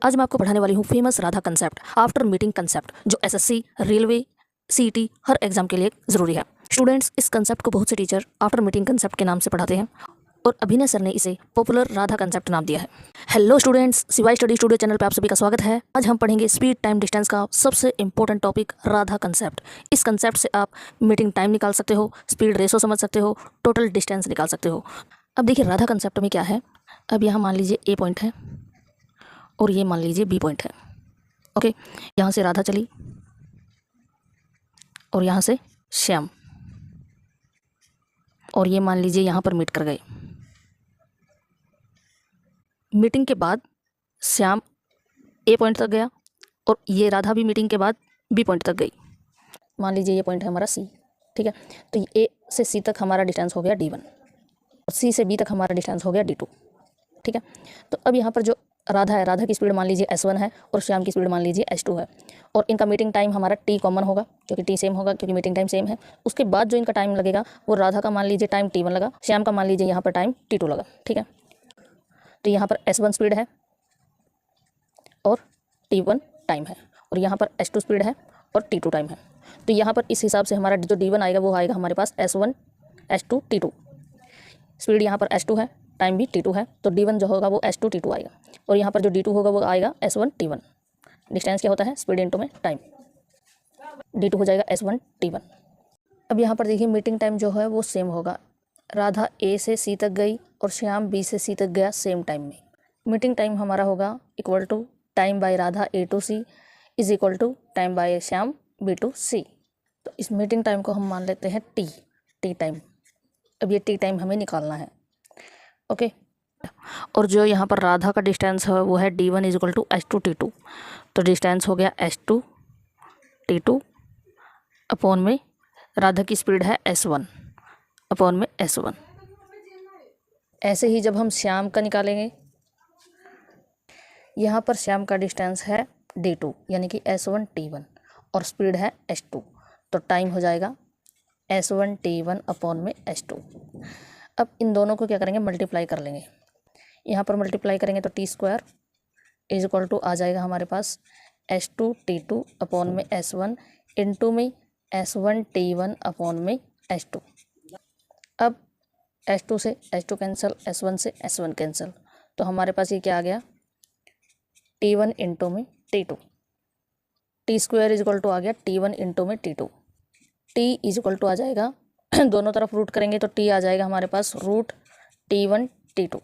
आज मैं आपको पढ़ाने वाली हूँ famous Radha concept after meeting concept, जो एसएससी, रेलवे, सीईटी हर एग्जाम के लिए ज़रूरी है। स्टूडेंट्स, इस कंसेप्ट को बहुत से टीचर आफ्टर मीटिंग कंसेप्ट के नाम से पढ़ाते हैं और अभिनय सर ने इसे पॉपुलर राधा कंसेप्ट नाम दिया है। हेलो स्टूडेंट्स, शिवाय स्टडी स्टूडियो चैनल पे आप सभी का स्वागत है। आज हम पढ़ेंगे स्पीड टाइम डिस्टेंस का सबसे इंपॉर्टेंट टॉपिक राधा कंसेप्ट। इस कंसेप्ट से आप मीटिंग टाइम निकाल सकते हो, स्पीड रेशो समझ सकते हो, टोटल डिस्टेंस निकाल सकते हो। अब देखिए राधा कंसेप्ट में क्या है। अब यहाँ मान लीजिए ए पॉइंट है और ये मान लीजिए बी पॉइंट है। ओके, यहाँ से राधा चली और यहाँ से श्याम, और ये मान लीजिए यहाँ पर मीट कर गए। मीटिंग के बाद श्याम ए पॉइंट तक गया और ये राधा भी मीटिंग के बाद बी पॉइंट तक गई। मान लीजिए ये पॉइंट है हमारा सी, ठीक है। तो ए से सी तक हमारा डिस्टेंस हो गया D1 और सी से बी तक हमारा डिस्टेंस हो गया D2, ठीक है। तो अब यहाँ पर जो राधा है, राधा की स्पीड मान लीजिए S1 है और श्याम की स्पीड मान लीजिए S2 है, और इनका मीटिंग टाइम हमारा T कॉमन होगा क्योंकि T सेम होगा, क्योंकि मीटिंग टाइम सेम है। उसके बाद जो इनका टाइम लगेगा वो राधा का मान लीजिए टाइम T1 लगा, श्याम का मान लीजिए यहाँ पर टाइम T2 लगा, ठीक है। तो यहाँ पर S1 स्पीड है और T1 टाइम है, और यहाँ पर S2 स्पीड है और T2 टाइम है। तो यहाँ पर इस हिसाब से हमारा जो D1 आएगा वो आएगा हमारे पास S1 S2 T2। स्पीड यहाँ पर S2 है, टाइम भी T2 है, तो D1 जो होगा वो S2 T2 आएगा, और यहाँ पर जो D2 होगा वो आएगा S1 T1। डिस्टेंस क्या होता है, स्पीड इनटू में टाइम, D2 हो जाएगा S1 T1। अब यहाँ पर देखिए मीटिंग टाइम जो है वो सेम होगा। राधा A से C तक गई और श्याम B से C तक गया सेम टाइम में। मीटिंग टाइम हमारा होगा equal to time by Radha A to C is equal to time by Shyam B to C। तो इस मीटिंग टाइम को हम मान लेते हैं टी टाइम। अब ये टी टाइम हमें निकालना है, ओके। और जो यहाँ पर राधा का डिस्टेंस है वो है D1 is equal to S2 T2। तो डिस्टेंस हो गया S2 T2 अपॉन में राधा की स्पीड है S1 अपॉन में S1। ऐसे ही जब हम श्याम का निकालेंगे, यहाँ पर श्याम का डिस्टेंस है D2 यानी कि S1 T1 और स्पीड है S2, तो टाइम हो जाएगा S1 T1 अपॉन में S2। अब इन दोनों को क्या करेंगे, मल्टीप्लाई कर लेंगे। यहाँ पर मल्टीप्लाई करेंगे तो T² इज इक्वल टू आ जाएगा हमारे पास S2 T2 अपॉन में S1 इंटू में S1 T1 अपॉन में S2। अब S2 से S2 कैंसिल, S1 से S1 कैंसिल, तो हमारे पास ये क्या आ गया, T1 इंटू में T2। T² is equal to आ गया T1 इंटू में T2। T is equal to आ जाएगा दोनों तरफ रूट करेंगे तो T आ जाएगा हमारे पास रूट T1 T2।